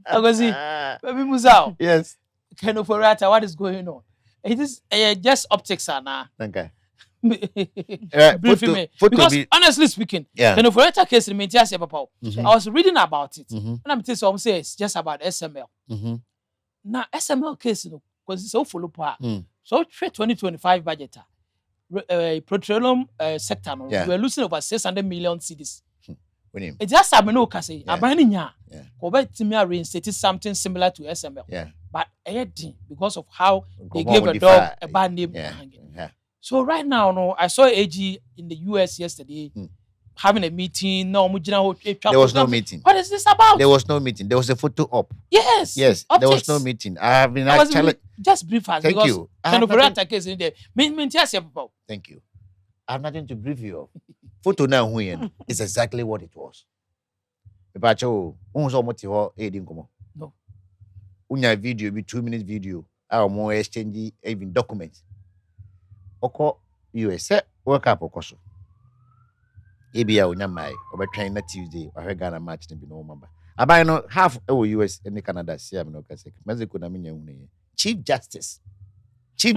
Agosi, baby Muzao. Yes. Kind of what is going on? It is just optics, Anna. Okay. Briefing me. Because honestly speaking, kind of case in Mentias, Papa. I was reading about it. And I'm telling you, say it's just about SML. Now, SML case, because it's so full of power. So, 2025 budget, petroleum sector, we're losing over 600 million cedis. It just happened, no, Cassie. Abaninya. Kobet Timia reinstated something similar to SML. But because of how they gave a dog a bad name. So right now, no, I saw AG in the US yesterday having a meeting. No, there was no meeting. What is this about? There was no meeting. There was a photo op. Yes. Yes. There was no meeting. I have been actually just brief us. Thank you. Case in there. Thank you. I have nothing to brief you of. Photo now is exactly what it was. No. Unya video be 2-minute video. Our more exchange even documents. Oko US work up okoso. Ebia unya mai obetrain na Tuesday wa Ghana match ne bi no mamba. Abai no half US and Canada see no kase. Mexico na menya hunu. Chief Justice too.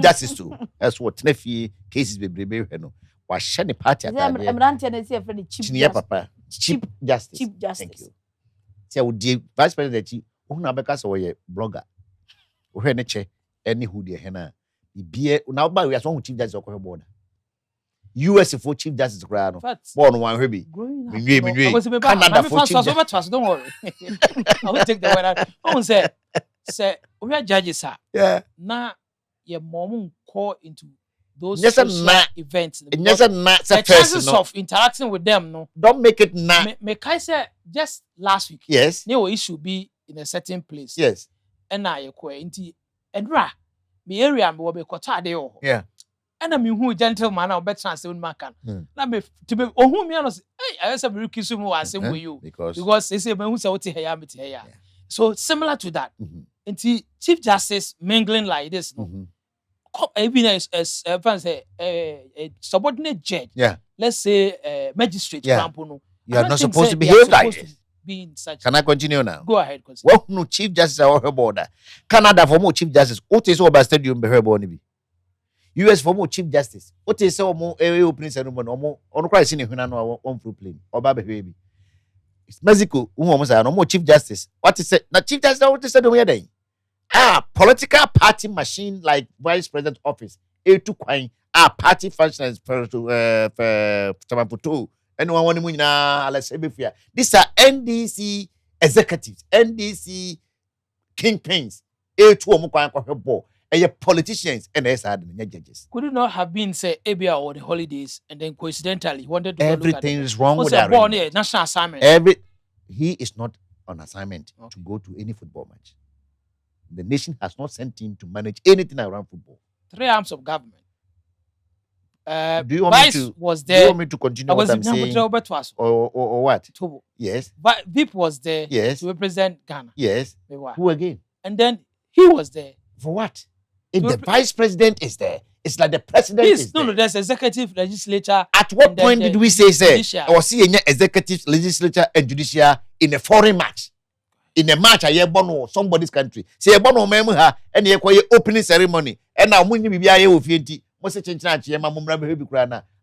That's what Tnefi cases bebrebe hwe no. Wa hye ne party atade. Emrante na see friend Chief Papa. Chief Justice. Thank you. Say we the Vice President chi ohuna abeka so we blogger. Ohwe ne che any who de he na. Ibie now ba we as one Chief Justice okwe board. US for Chief Justice kra no. Born one hwe bi. Minwe. Canada for Chief Justice. Don't worry. I will take the word out. Who say we are judges sir. Yeah. Na your mom call into those events. The chances of interacting with them, no. Don't make it na. Me kai say just last week. Yes. There issue be in a certain place. Yes. And now you go into Edra. Me area me will be kota de o. Yeah. And I mean who gentleman now better chance when man can. Na me to be who me no say hey I say me kisu mu asem with you because they say me who say what here me here. So similar to that. Into Chief Justice mingling like this no. Even as a subordinate judge. Yeah. Let's say magistrate example no. You are not supposed to behave like this. Such. Can I continue now? Go ahead. Well, no Chief Justice or border. Canada for more Chief Justice. What is over stadium be her born? US for more Chief Justice. What is so more opening ceremony or more on Christ in a on through plane or baby? It's Mexico, who almost no more Chief Justice. What is it? Not Chief Justice, what is it over there? Political party machine like Vice President office. Party functions for Tamaputo. Anyone want to let's say before. These are NDC executives, NDC kingpins. Politicians and judges. Could it not have been say ABA or the holidays and then coincidentally wanted to everything is wrong with that. National assignment. He is not on assignment to go to any football match. The nation has not sent him to manage anything around football. 3 arms of government. Do you want me to continue what I'm saying? Or what? Yes. But VIP was there to represent Ghana. Yes. Who again? And then he was there. For what? If the Vice President is there, it's like the President is there. No, there's executive, legislature. At what point did we say, or see any executive, legislature, and judiciary in a foreign match? In a match, I born somebody's country. Say a born memoha and you opening ceremony. And now when you be a with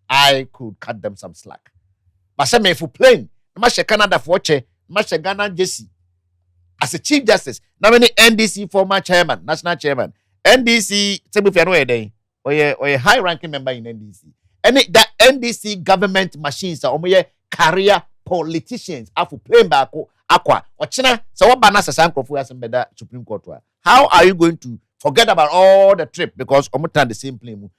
I could cut them some slack. But some if you plane, much Canada for much Ghana Jesse. As a Chief Justice, now many NDC former chairman, national chairman, NDC, or a high-ranking member in NDC. And that NDC government machines are career politicians are for playing back aqua or China. So what banana sankofu has better Supreme Court? How are you going to forget about all the trip because omutan the same plane?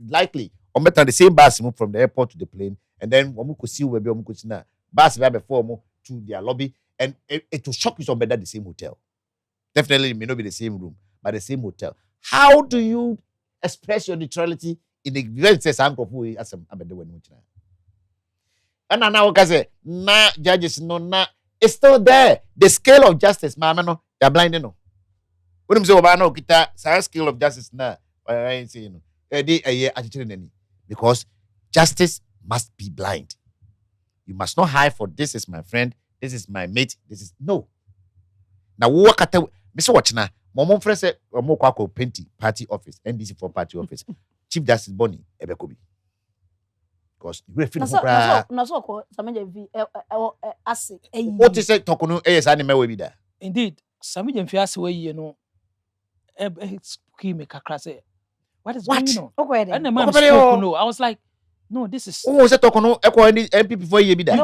Likely, omutan the same bus move from the airport to the plane, and then omuku see where omuku sina bus before to their lobby, and it will shock you some better the same hotel. Definitely, it may not be the same room, but the same hotel. How do you express your neutrality in the event says sankofu as a abede? And now, because na judges no na it's still there. The scale of justice, mama no, you're blind no. When you say no kita, scale of justice na, I say no. Because justice must be blind. You must not hide for this is my friend, this is my mate, this is no. na wo kata me se watch na mo frɛ sɛ mo kwakɔ penti party office NDC for party office Chief Justice Bonny ebekobi because we feel no so ko Samija vi ase what is it tokono sa ne mewe bi da indeed Samija fi ase we no me kakra say what is going on and the man spoke no I was like no this is say tokono ekọ MPP for ye bi da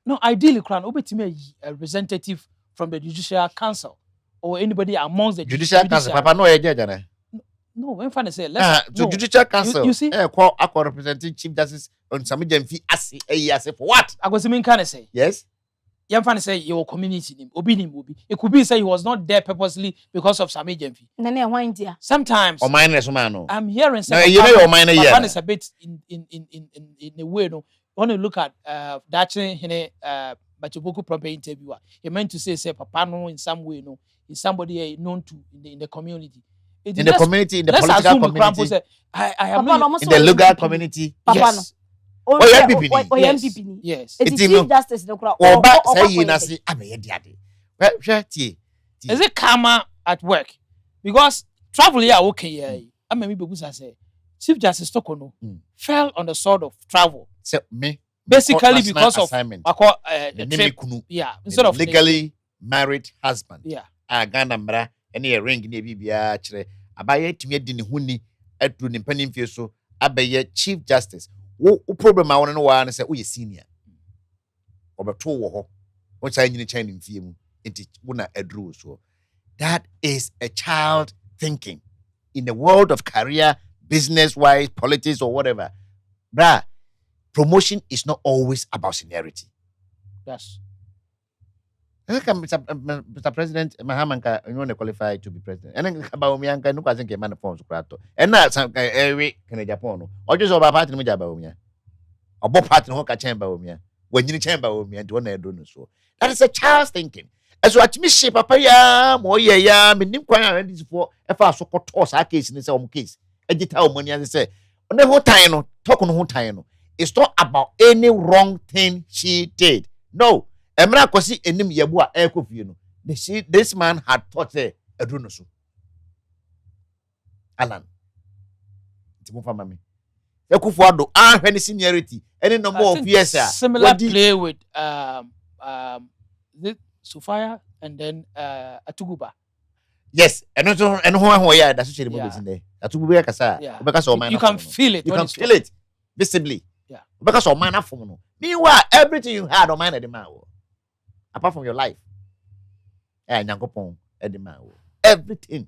no ideally kran obetime a representative from the Judicial Council or anybody amongst the Judicial Council papa no e judge no when fan say let's no Judicial Council you see akọ representing Chief Justice on Samija Mfi ase for what Agosimin can say yes Yam fan say your community name obi it could be say he was not there purposely because of Samija Mfi nane hwan dia sometimes o mine so man no I'm hearing say you know your mine here is a bit in a way no when you look at Dachi hene Bachoboku proper interviewer he meant to say papa no in some way no is somebody known to in the community in the community in the political community say, I am in the legal community yes o MPP yes it's Chief Justice no kura o ba say yi na say abeye diade hwe tie is it karma at work because travel here okay here am me begusa say Chief Justice Tokono fell on the sword of travel say me basically because of the trip instead of legally married husband Ghana mra ene ye ring ne bibia kire abaye tumi adi ne huni aduru ne mpanimfie so abaye Chief Justice wo problem a won no wa ne say wo ye senior obeto wo ho wo cha nyini chan mfie mu enti wo na aduru so that is a child thinking in the world of career business wise politics or whatever bra promotion is not always about seniority yes Mr. President, Mahamanka, you want to qualify to be president. And then about me, no question came on phones. And now, some every can Japan or just about partner with Jabomia. Or both partner who can chamber me when you chamber with me and one I don't so. That is a child's thinking. As what me shape up ya, more ya, me nim quite this for if I so called toss our case in his own case. And you tell money as I say, on the whole time, talk on the whole time. It's not about any wrong thing she did. No. Emra Kwesi enim yebu a ekofie no this man had thought edru no so Alan Timo fama me ekufo ado ahwe ne seniority any number of years similar play with Sofia and then Atuguba yes eno ho ya da so chere mo besin there Atuguba kasa obeka so man you can feel it visibly obeka so man afom no meanwhile everything you had on man the man apart from your life, everything,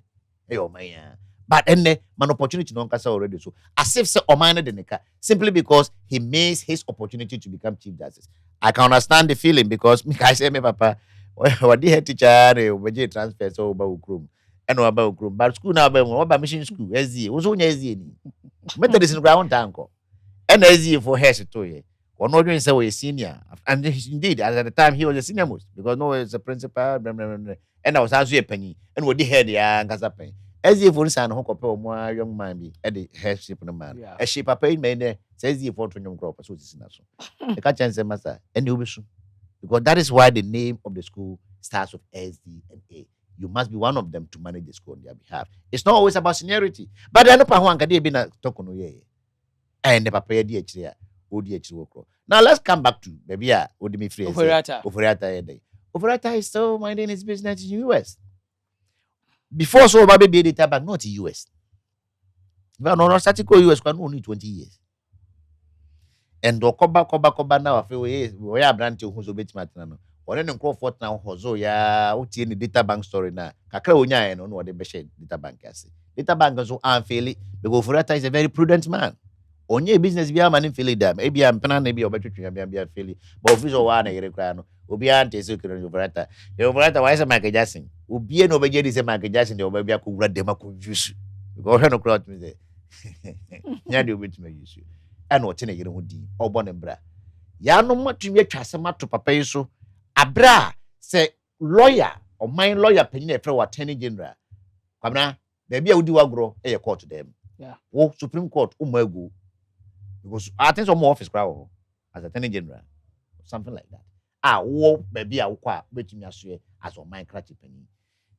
but then man opportunity no kasa already so as if say omane de neka simply because he missed his opportunity to become Chief Justice. I can understand the feeling because me I say me papa what the head teacher we transfer so ba ukrum and ba ukrum but school na ba mo ba mission school SDA wo so nya SDA ni methodist no ground tanko and SDA for hair to ye. Or not doing so a senior, and indeed at the time he was a senior most because no was a principal, and I was also a penny, and what the head and Gazapen. As if one son who more young man be at the headship of the man. A sheep a paid man says the fortune young crop, so this is not so. The catch and say, Master, and you wish because that is why the name of the school starts with SD and A. You must be one of them to manage the school on their behalf. It's not always about seniority, but I know Pahuan can be a token, and the papa DH. Now let's come back to baby Odimi Free. Oferata is still minding his business in the US. Before so baby be data bank, not in US. If I know statistical US can only 20 years. And do koba now feel we are branch who's a bit maternal. Or then Crawford now hozo ya uti any data bank story na kakra onya no what the best data bank say. Data bank so unfairly because Oferata is a very prudent man. Onye business bia man feel it them maybe am pena na bia obetwetwa bia feel but office wa na yere kra no obi ante so kire Oferata why say Michael Jackson obi na obeje di say Michael Jackson de oba bia ko wura dem ko use because he no crowd me say nya de obi tuma use and o tene yere ho di obo ne bra ya no matumi atwase mato papa yi so abra say lawyer or my lawyer penny e wa attorney general kwamna da bia odi wagro e ye court dem wo Supreme Court umagu because I think some more office crowd as attorney general, something like that. wo baby a wo kwa betumi asoe as on Minecraft pani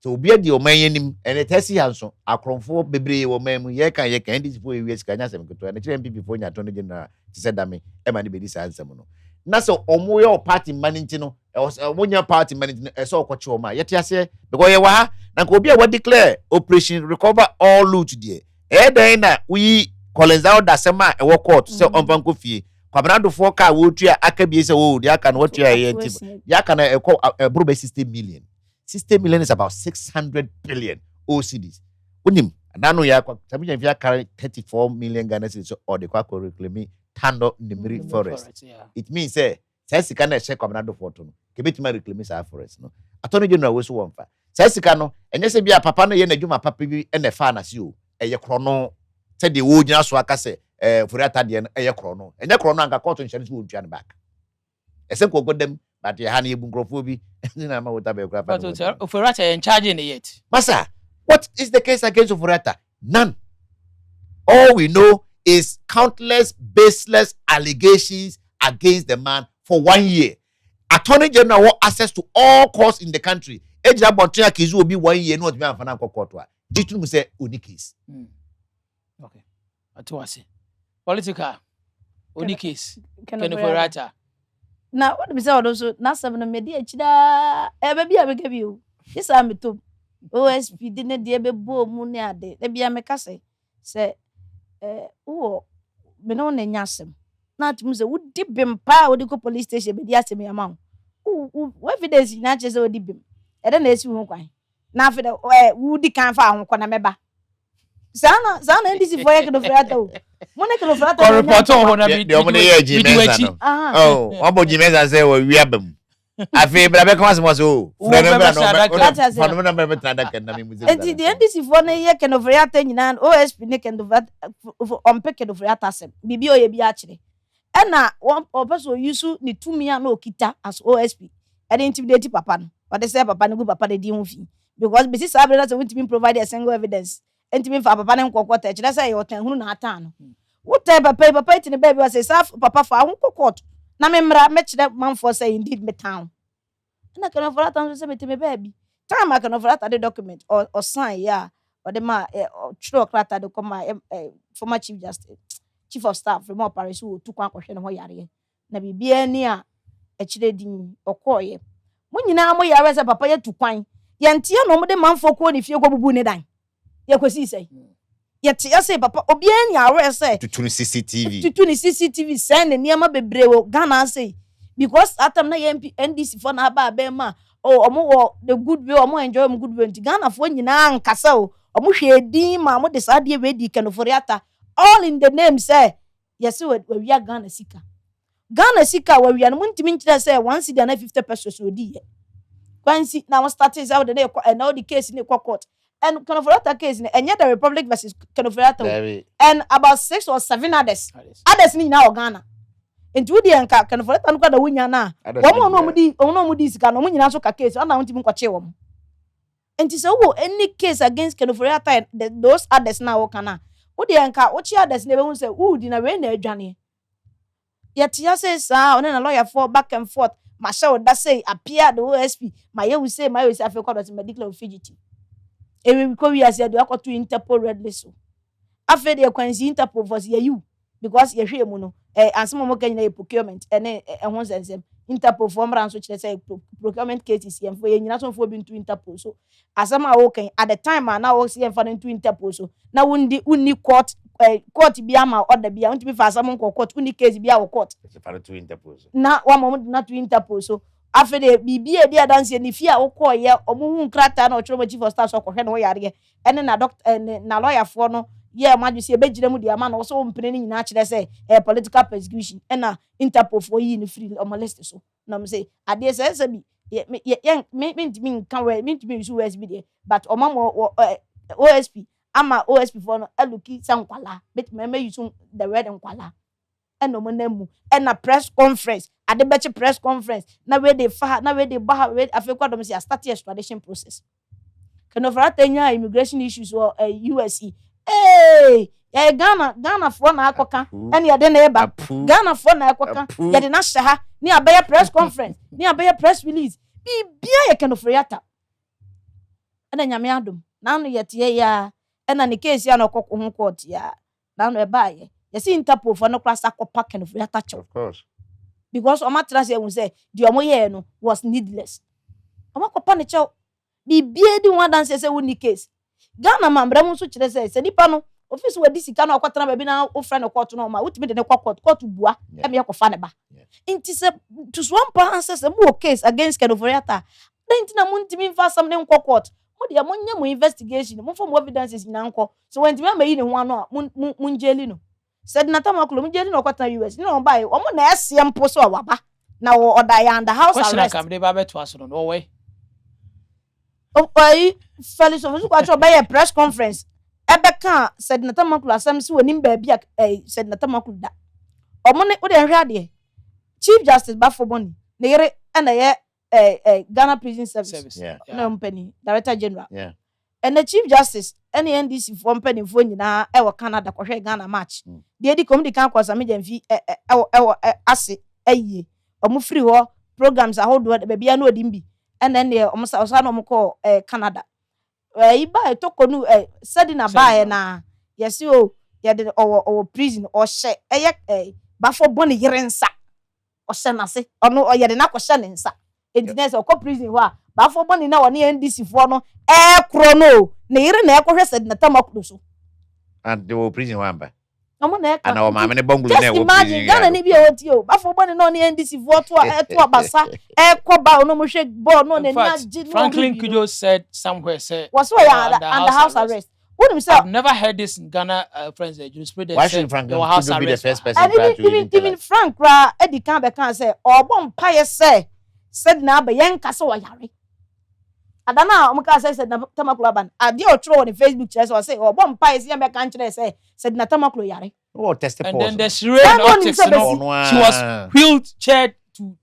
so obi adi o man yanim ene tesi hanso akronfo bebre wo man mu ye kan ndc fo ewie sika nya sem keto na kire mpp fo nya to no general ti se dame e ma ne bedi sa ansem no na so omo ye party management no omo nya party management e so okoche o ma yete ase because ye wa ha na ko obi a wa declare operation recover all loot there e den na we Colenzao da sema e wo court se onfa nko fie kwabrando fo ka wo tua aka bie se wo dia aka na wo tua ye ntim ya aka na e ko brobe 60 million 60 million is about 600 billion OCDs unim nanu ya kwa sabi ya carry 34 million Ghana cedis or the kwa reclaim Tando Nimiri forest it means say sika na check kwabrando fo to no kebetima reclaim sa forest no attorney general we so wonfa say sika no enye se bia papa no ye na dwuma papa bi e na fa na se o eye krono said the wood so akase furiata de eye krono enye krono anka court insurance wo ntwa ne back ese ko godem but ye ha na ebu nkrofo bi na ma wota be kra pa but furiata in charge in yet masa what is the case against furiata none all we know is countless baseless allegations against the man for 1 year attorney general want access to all courts in the country ejira bonto ya kizu obi 1 year no obi amfana court wa ditu mu say oni case okay atwase political only case Kenofurata na what be say odoso na 7 me de achida e ba bia be gabi o this am to OSP de ne de be bo mu ne ade e bia me kase se wo me no na nyasem na tum se wo di bempa wo di ko police station be di asem ya ma wo evidence na che se wo di bem e de na esi ho kwan na afi de wo di kan fa ho kwana meba Sana ndisi for Kenofurata o. Mone Kenofurata. Report on na de omo ne ye Jimeza no. Oh, omo Jimeza say we wiabem. Afi bra be come as mo so. Fano na be trada ken na me muze. Enti de ndisi for na ye Kenofurata nyina OSP ne Kenofurata ompe Kenofurata sem. Bibi o ye bi a kire. E na one person use ni tumi a na okita as OSP. E dey intimidate papa no. What they say papa no go papa dey di ho fi. Because be say sabre that we provide a single evidence. Enti fa papa ne nkokota kire say yo tan hunu na atan no what type papa iti ne baby was say papa fa ho kokot na me mra me kire manfo say indeed me town na Kenofurata say me te me baby time I Kenofurata the document or sign ya or the ma true krata de come former chief of staff from operation wo tu kwa kwhwe ne ho yare na bibia ni a kire din okoye mo nyina mo yare say papa ya tu kwan ye ntie no mo de manfo ko ne fie ko bubu ne dan ye Kwesi say yet say papa obi an yawe say to CCTV send niam bebre wo Ghana say because atam na MP NDC for na ba be ma omo the good way omo enjoy omo good way Ghana for nyina nkasa o omo hwe din ma mo de sade we di Kenofurata all in the name say yes we wia Ghana sika we wia no ntimi nkira say 1 cedi na 50 pesos odi ye kwansi na we start is out the now the case in the court. And Kenofurata case enye the Republic versus Kenofurata and about 6 or 7 others ni na Ghana enti wodi enka Kenofurata no kwada wonya na wo no mudi sika no munyina so ka case ona wontimi nkwache wo enti so wo any case against Kenofurata and those others na wo kana wodi enka wo chi others na be hu say wudi na we na adwane yet ya say sa ona na lawyer for back and forth ma sha wo da say appear the OSP ma ye wu say afi kwado to medical fugitive ewe ko wi ase do akoto Interpol red list so afi de kwansi Interpol for you because ye hwe mu no ansemo mo kan na procurement ene ho sensem Interpol for mran so kire say procurement cases ye mfo ye nyina so mfo bi into Interpol so asama wo kan at the time na wo se ye mfa into Interpol so na unni court bi ama order bi a unti bi fa asamo court unni case bi a wo court se fa to Interpol so na wa mo na to Interpol so afede bibia dia dance ni fia wo koye omo hu krata na ochoro chief of staff so kohwe no yare ene na doctor na lawyer for no ye madu se begire mu dia ma na so mpene ni nyina kire say political persecution ena Interpol for yi ni free omo list so na me say ade say bi me ntimi kan we me ntimi use OSP dey but omo OSP ama OSP for no eluki sankwala bet me use the word nkwala eno mo na mu ena press conference ade beche press conference na we dey ba we afekwa dom say start extradition process Kenofurata nya immigration issues or USE ya Ghana for na akoka ene ye de na eba Ghana for na akoka ye de na hye ha ni abaya press conference ni abaya press release bibia ye kenofriata ena nyame adom na no yete ya ena ne case ya na okoko ho court ya na no eba ye si Interpol for no class akopa kenofriata chew of course because o matra say we say the omo ye no was needless o makopa ne chew bibia di one dance say woni case Ghana mambra mu so kire say nipa no office we di sika na okwatana ba bi na o friend no court no ma wutimi de ne court bua e me yakofa ne ba inti se to one pa say mo case against kenofriata then tina mu ntimi mfa sam ne nko court mo de mo nya mo investigation mo for mo evidences na nko so when ntimi amayi ne ho ano mu njeli no said na tamaklo mu njeli no kwatana US no ba o mo na ese mpo so waba na wo oda ya under house arrest question kam de ba beto aso no we okay Felix of so kwacho be press conference ebeka said na tamaklo asam si woni ba bia said na tamaklo da o mo ne o de hwade Chief Justice Bafoboni ne yere na ye Ghana Prison Service no company Director General and the Chief Justice any NDC for company for nyina e wo Canada ko hwe Ghana match de di comedy kan kwasa me jamfi ase aye omo free ho programs ahodo be bia na odimbi and then the omo sa no mo ko Canada iba etokonu said na ba na yesi o ye de o prison o hye Bafoboni yere nsa o hye na se ono ye de na ko hye ne nsa entiness o ko prison ho a Bafoboni na woni NDC for no kro no na yire na ekohwe said na tamaklo so and they were prison wamba omo na and our mama ne bongulu na wo prison Ghana ni bi e woti o Bafoboni no ni NDC for to abasa ekoba no mo hwe ball no na ni agi no Franklin Kujo said somewhere say was why under house arrest. What himself? I've never heard this in Ghana, friends. Jurisprudence. Why should Franklin Kujo be the first person to even Frank Ra Eddie can say or bomb pie say said na be yen kasa wa yare. Adana omka say said na tamaklo ban. Ade o tro on Facebook chest or say or bomb pie say be kan kire say said na tamaklo yare. Oh, testify. And then the Shireen optics, she was wheelchaired to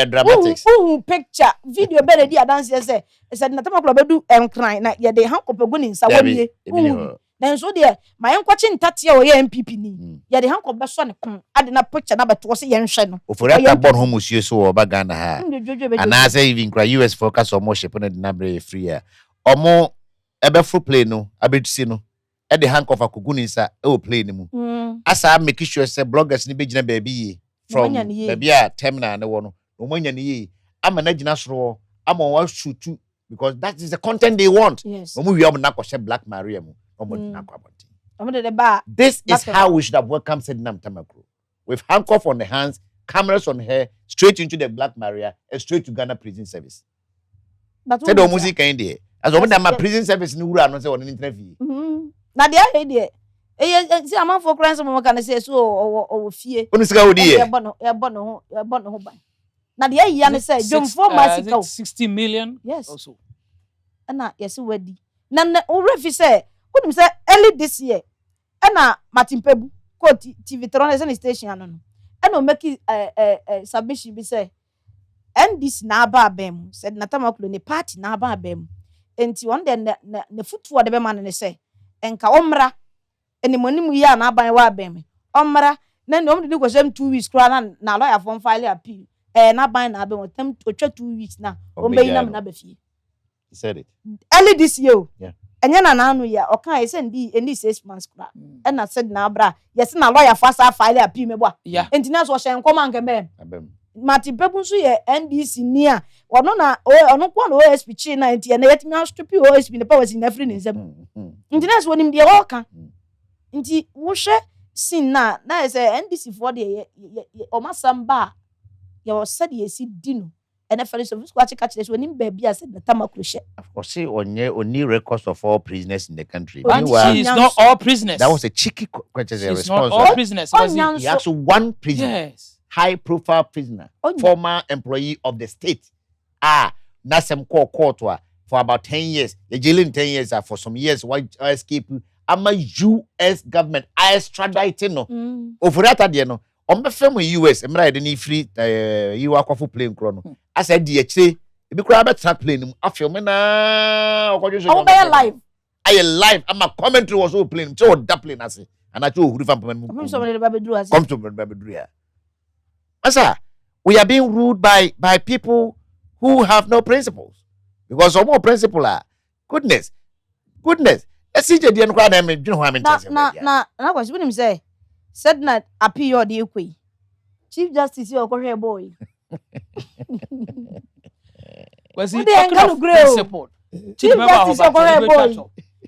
dramatics. Picture video better di dance say said na tamaklo bedu cry na ye de hankope guni nsa woni then so there my enkwachi ntate o ye MPP ni ye de hankope so ne kon ade na picture na beto say ye nhwe no oforiata born home musuo so o ba Ghana ha ana say even cry US focus on more ship na de na bre free a omo ebe full play no abetusi no e de hankope akoguni nsa e o play ni mu asa make sure say bloggers ni be gina baby from baby a terminal na wo no omanya ni ye ama na gina soro ama wa shoot because that is the content they want. Yes. Black Maria. Mm. This is how we should have welcomed Sedinam Tamakro. With handcuff on the hands, cameras on her, straight into the Black Maria and straight to Ghana Prison Service. Said the music in as a woman, my prison service knew I was on an interview. Now, the idea. See, I'm on for crimes. I'm going to say so or fear. When is go dear? Now the year say John for Mexico 60 million. Yes. Also. And yes, wedi. Na already say, what say early this year. And Martin Pebu ko TV Tron station no. And no make submission be say NDC na aba bem said na tamaklo ne party na aba bem. Enti one day na footwork de be man ne say enka omra eni monim ya na aba wa bem. Omra na no de go sem 2 weeks kra na lawyer for file appeal. Na ban na be wotem to 2 weeks na o be yinam na be fie. He said it early this year. Yeah. Enya na anu ya o kan say ndi 6 months kra. E na said na abra yes na lawyer for sa file appeal me bo. Enti na so hye nkoma nkeme. Martin Pebu so ye NDC ni a ono na ono kwa no OSP chi na enti na yetimi astopi OSP ne powers in every nzem. Enti na so nim de o kan. Enti wo hye sin na say NDC for de o masamba you said yes dino and Felix of Squatch catches when him baby I said the tamaklo. Of course, see only records of all prisoners in the country. But she is not all prisoners. That was a cheeky question. She's not all prisoners. He actually one prisoner, yes, high profile prisoner, former employee of the state. Nasem court for about 10 years. The jailing 10 years for some years. Why escape? I'm a US government. I extradited no. Over that no. On the film US, I'm right any free you are for plane chrono. I said DHC, if you grab a track plane, I film na live. I live. I'm a commentary was all plane, so that plane I say. and I told Hurufam From somebody baby do as come to Babadria. Masa, we are being ruled by people who have no principles. Because some more principle are goodness. Let's see the end crowd. I mean, you know what I mean? Na was when him say said not appeal the equi. Chief Justice your career boy. Was he talking of principle? Chief Justice your career boy.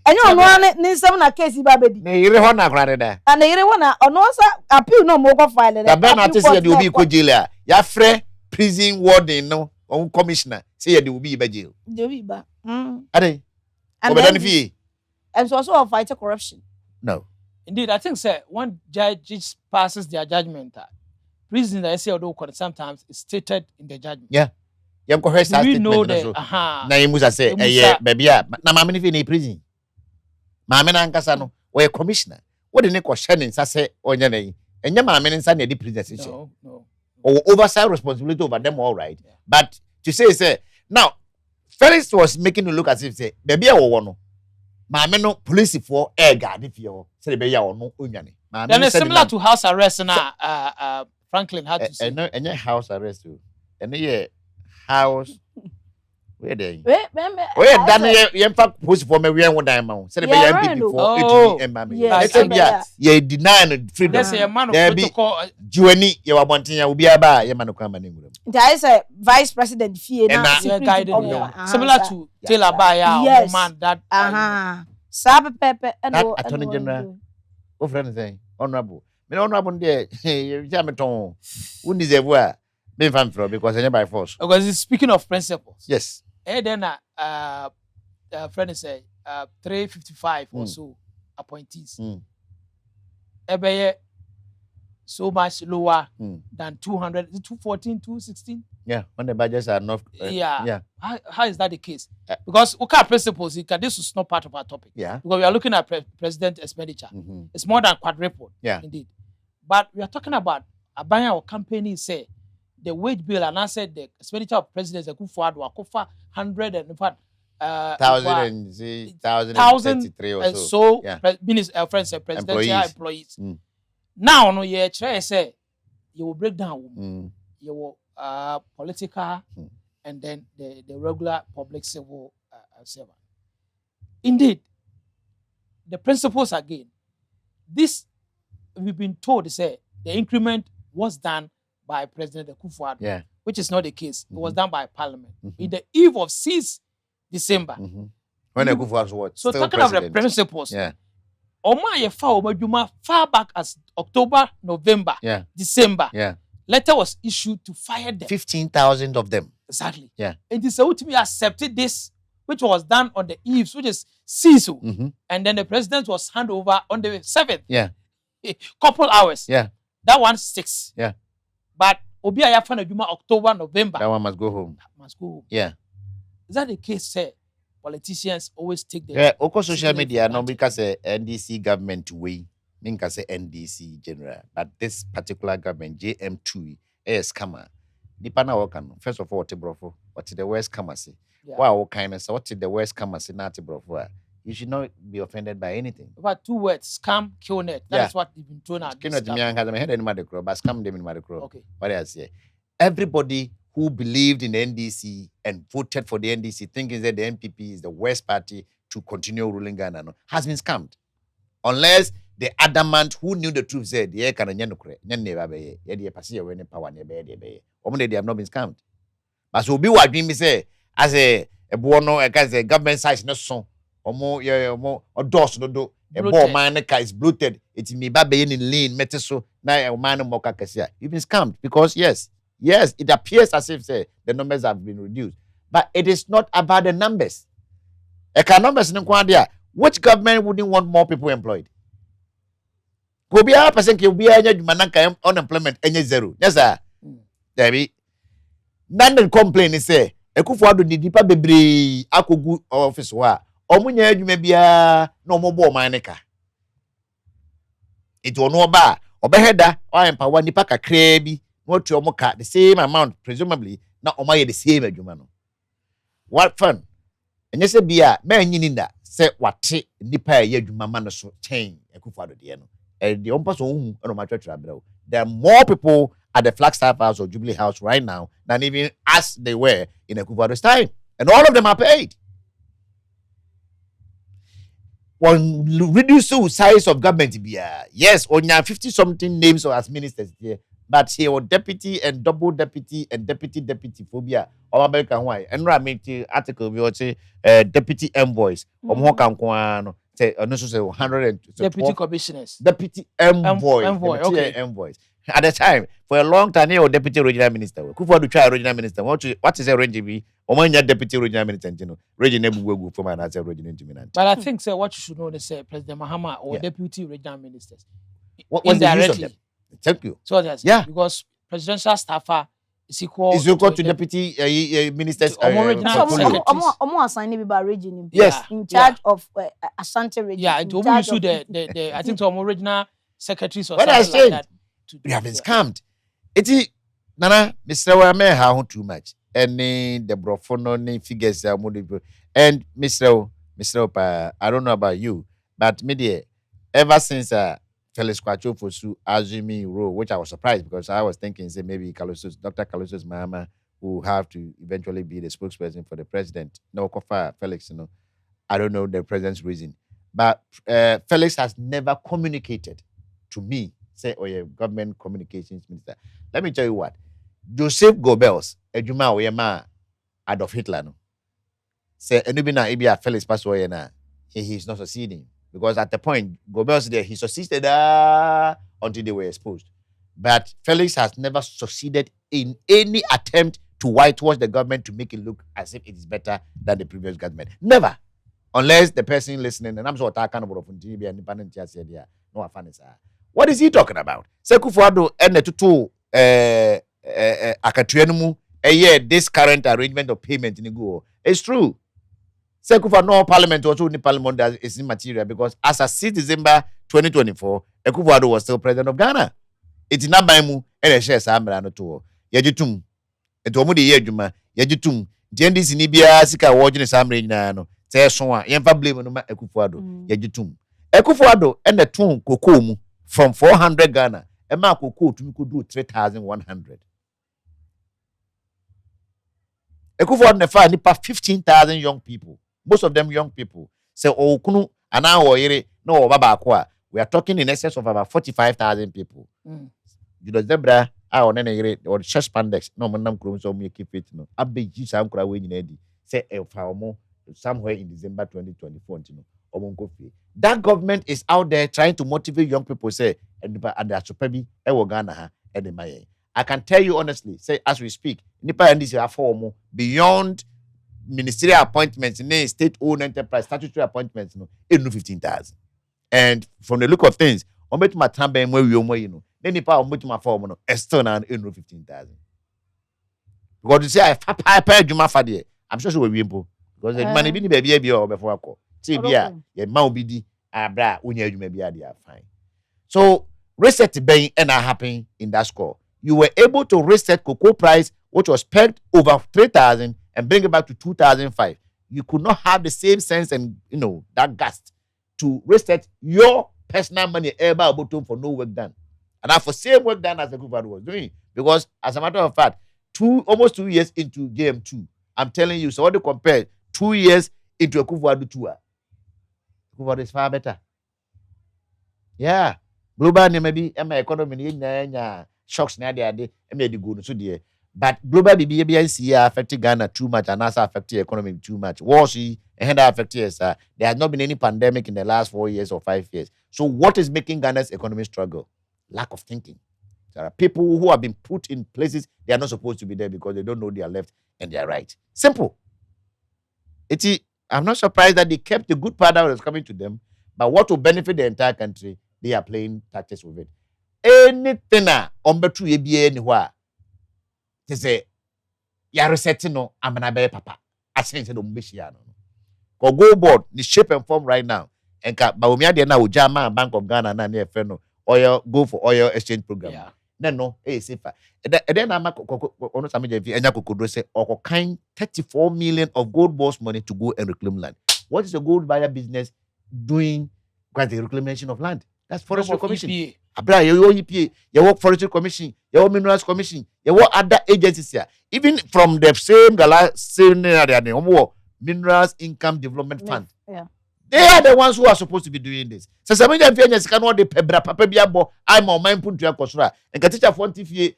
And you know need some na case babedi. Ne yire ho na kware da. And yire wona ono sa appeal no mo go file. Da be na te say dey obi ko jail a. Ya frɛ prison warden no on commissioner say dey obi ba jail. Dey obi ba. Ade. And so also fight corruption. No. Indeed, I think sir, when judge passes their judgment, prison I say although sometimes it's stated in the judgment. Yeah. We know that na you must say baby na mama ni fi na prison. Mama na nkasa no we commissioner. What the question in say onya na yi. Enya mama ni nsa na di prison station. No. Or oversight responsibility over them all right. Yeah. But to say now Felix was making you look as if say baby a wo no. Mama no police for air guard if you say baby a wo no onyane. Then it's similar to house arrest na Franklin had to say. Enya house arrest too. Enya house where they where done yem fa post for me we won dan ma say be MP before it be mama I say bia ye deny freedom yes a man of protocol juani ye wa bonten ya obi aba ye man ko ama ngura there is a vice president fie na similar to Taylor Baya man that sab pepe and attorney general o friend say honorable me honorable there ye jam ton who deserve wa me fan from because any by force because speaking of principles yes and then friend say 355 or so appointees so much lower than 200 214 216 yeah when the budgets are not how is that the case because okay principles this is not part of our topic because we are looking at president expenditure it's more than quadruple indeed but we are talking about Abanya or company say the wage bill and I said the expenditure of presidents a Kufuado Akofa 100 and in fact 1,033 or so. Friends say presidential employees. Now no ye try say you will break down you will political and then the regular public civil servant. Indeed, the principles again. This we've been told say the increment was done by President Akufo-Addo, which is not the case. It was done by Parliament in the eve of 6 December. When Akufo-Addo was so still talking president. of the principles, far back as October, November, December, letter was issued to fire them. 15,000 of them. Exactly. Yeah. And this ultimately accepted this, which was done on the eves, which is CISO. And then the president was handed over on the 7th. Yeah. A couple hours. Yeah. That one 6. Yeah. But Obi Ayafana Juma October, November. That one must go home. Must go home. Yeah. Is that the case, sir? Politicians always take the Oko social media no because NDC government way. Minka say NDC general. But this particular government, JM2, is scammer. Dipana wakan. First of all, what the worst scammer say? Wow, kindness. What the worst scammer say? Nati brofo. You should not be offended by anything. About 2 words: scam, kill net. That's what they've been thrown out. But scam them in Madicro. Okay. What I say? Everybody who believed in NDC and voted for the NDC, thinking that the NPP is the worst party to continue ruling Ghana, has been scammed. Unless the adamant who knew the truth said, they have not been scammed. But so be what me say as a buono as a government size no son. Or doors no do a ball man is bloated. It's me baby in lean metiso na man moka kasia. You've been scammed because yes, it appears as if say the numbers have been reduced, but it is not about the numbers. Numbers in Kwandia. Which government wouldn't want more people employed? Could be a person can be a mananka unemployment any zero. Yes, sir. Debbie. None complain say Akufo-Addo ni dipa bebre akogu office wa. Omunya adwuma bia na omobo maneka ito no ba obeheda o empower nipa kakra bi no tu omoka the same amount presumably na omaye the same adwuma no what fun enye se bia ma anyini nda se wate nipa ya adwuma ma no so chen Akufo-Addo de no the person there are more people at the Flagstaff House or Jubilee House right now than even as they were in Akufo-Addo's time. And all of them are paid. When reduce the size of government, yes, on 50-something names as ministers here, but here deputy and double deputy and deputy phobia or American why. And I mean article we say deputy envoys or more can say no say 100 deputy commissioners, deputy envoys. At the time, for a long time, you deputy regional minister. Kufuor try regional minister. What is a range be? Omanya deputy regional minister, regional bugu from another regional minister. But I think so. What you should know is President Mahama or deputy regional ministers. What was the use of them? Thank you. So that's because presidential staffer is equal to deputy ministers. Omo assign by region. Yes, in charge of Ashanti region. Yeah, it will issue the I think some original secretaries or something like that. We have been scammed. It's Nana, Mr. Wame, how too much. And the brofono figures are and Mr. I don't know about you, but media ever since Felix Kwacho Fosu Azumi role, which I was surprised because I was thinking, say maybe Dr. Kaluso's mama will have to eventually be the spokesperson for the president. No, Kofa Felix, I don't know the president's reason, but Felix has never communicated to me. Say, government communications minister. Let me tell you what. Joseph Goebbels, Ejuma Oyema, Adolf Hitler, no. Say, Enubina Ibia Felix Passoy na he is not succeeding. Because at the point, Goebbels there, he succeeded until they were exposed. But Felix has never succeeded in any attempt to whitewash the government to make it look as if it is better than the previous government. Never. Unless the person listening, and I'm so kind of independent no offense. What is he talking about? Akufo-Addo and the two akatuanumu this current arrangement of payment in go. It's true. Akufo no parliament also in parliament that is immaterial because as a 6 December 2024, Akufo-Addo was still president of Ghana. It's not by mu and a share samra no to. Yajitum. It omu de yejuma. Yajitum. Jendis ni bia sika wajin samre nyina no. Say so yemfa blame no ma Akufo-Addo. Yajitum. Akufo-Addo and the two kokomu from 400 Ghana, a mark could do 3,100. Akufo-Addo nefa nipa 15,000 young people. Most of them young people. Say, oh, kunu, ana oire, no, baba kwa. We are talking in excess of about 45,000 people. You know, Zebra, or nene or chest pandex, no manam chromosome, you keep it, no. Abbe Jisam Krawin Eddy. Say, somewhere in December 2024, that government is out there trying to motivate young people, say, and the Ghana, and I can tell you honestly, say, as we speak, Nipa and this are formal beyond ministerial appointments, state-owned enterprise, statutory appointments, in 15,000. And from the look of things, on bet my time where we then Nipa on bet my form, external in 15,000. Because you say, I pay Juma Fadi, I'm sure she will be able. Because the money be baby or before I call. See, yeah, Maubidi, Abra, Unya, you may be fine. So, reset being and happening in that score. You were able to reset cocoa price, which was pegged over 3,000 and bring it back to 2,005. You could not have the same sense and, that gust to reset your personal money ever bottom for no work done. And for same work done as the Akufo-Addo was doing. Because, as a matter of fact, almost 2 years into JM2, I'm telling you, so what do you compare 2 years into Akufo-Addo tour? Akufo-Addo is far better. Yeah. Global maybe my economy shocks na dey go so there. But global BBNC affected Ghana too much and also affected the economy too much. Was he affected us? There has not been any pandemic in the last 4 years or 5 years. So what is making Ghana's economy struggle? Lack of thinking. There are people who have been put in places they are not supposed to be there because they don't know their left and their right. Simple. I'm not surprised that they kept the good part that was coming to them, but what will benefit the entire country, they are playing tactics with it. Anything on betu ye anywhere. They say, ya resetting no, I'm an abe papa. I say to the go board, the shape and form right now. And Baumia de na Ujama, Bank of Ghana, na near Feno, oil, go for oil exchange program. Yeah. No, safer. Then I'm on some and say, or kind 34 million of gold boss money to go and reclaim land. What is the gold buyer business doing? Because the reclamation of land. That's Forestry Commission. Abra, you EPA, you work Forestry Commission, you work Minerals Commission, you work other agencies here. Even from the same area, Minerals Income Development Fund. Yeah. They are the ones who are supposed to be doing this. So some of them cannot de pebra papa biabo. I'm on my put to your kosra. And teacher for TV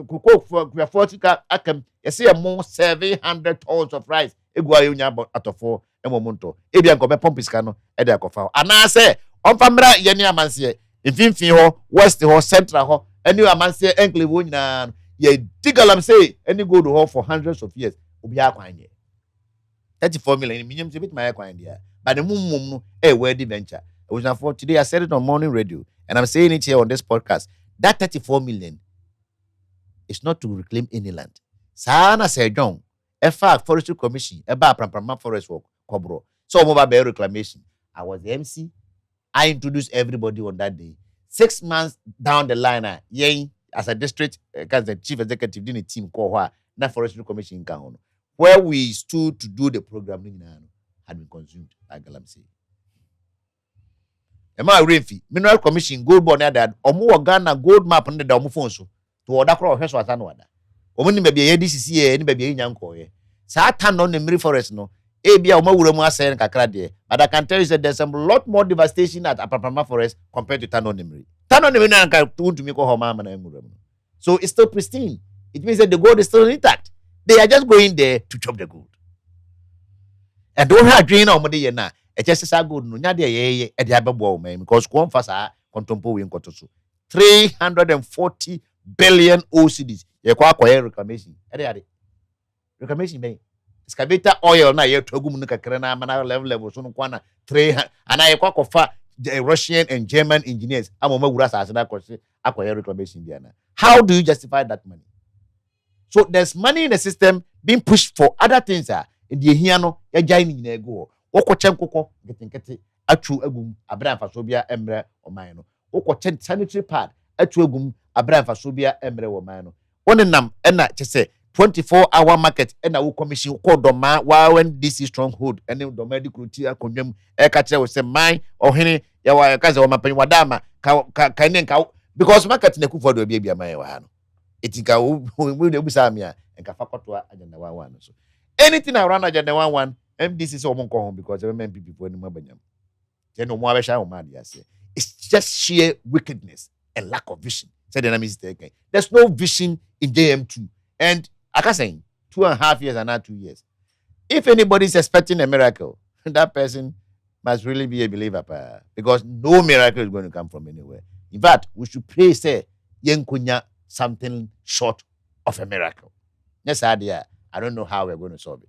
cook for 40 akam. You see a more 700 tons of rice. Egua yunya out of 4 emomonto. Ebi anko be pompis kano e de akofa. Ana say on famra yeni amanse. Mfimfin ho, west ho, central ho. Any amanse enclave wo nyina. Ye digalam say any go to ho for hundreds of years. Obi akwanye. 34 million minimum bit my akwanye. But the mum a worthy venture. For today, I said it on morning radio, and I'm saying it here on this podcast. That 34 million is not to reclaim any land. Sana said John, a fact Forestry Commission, about Pramprama Forest Work, Cobro. So mobile reclamation. I was the MC. I introduced everybody on that day. 6 months down the line, as a district, as the chief executive, didn't team call na Forestry Commission in Kahono, where we stood to do the program. Had been consumed, like Galamsey. Emma Refi, Mineral Commission, Gold Bond, that Omo Ghana gold map on the Domofonso to order cross Heswas and Wada. Omuni may be a DCC, and maybe a young coy. Satan on the Miri Forest, no. Abia Omuruma saying Kakrade, but I can tell you that there's a lot more devastation at Apapama Forest compared to Tanon Miri. Tanon Miri to me call her mama and Murum. So it's still pristine. It means that the gold is still intact. They are just going there to chop the gold. And don't have drain on Modi na. It just is a good no nya de e de abebo man because kwon fasa kontompo we nkotoso 340 billion OCDs ye kwa akoye reclamation reclamation be excavator oil na ye togum no kakra na mana level so no kwana 300 and ye kwa kofa Russian and German engineers amoma wura sase na akoye reclamation bia na. How do you justify that money? So there's money in the system being pushed for other things in the hiano ya jaini nyina ego wokoche nkoko nketenkete atu agum abra mfasobia emre oman no wokoche sanitary pad atu agum abra mfasobia emre oman no wonenam na chese 24-hour market na wo commission ko doma when this is stronghold ene doma di kruti akonnwam ka kire wo se man ohene ya wa ka se wo mapan wadama ka ne nka because market na kufu do bia man wa ha no etinka wo de busa amia nka fakoto agenda wa no so anything around agenda 11 MDC is almost home because many people in Mabanyam. It's just sheer wickedness and lack of vision. Said the mistake. There's no vision in JM2. And I can say 2.5 years and not 2 years. If anybody is expecting a miracle, that person must really be a believer because no miracle is going to come from anywhere. In fact, we should pray, say, Yenkunya something short of a miracle. Yes, idea. I don't know how we're going to solve it.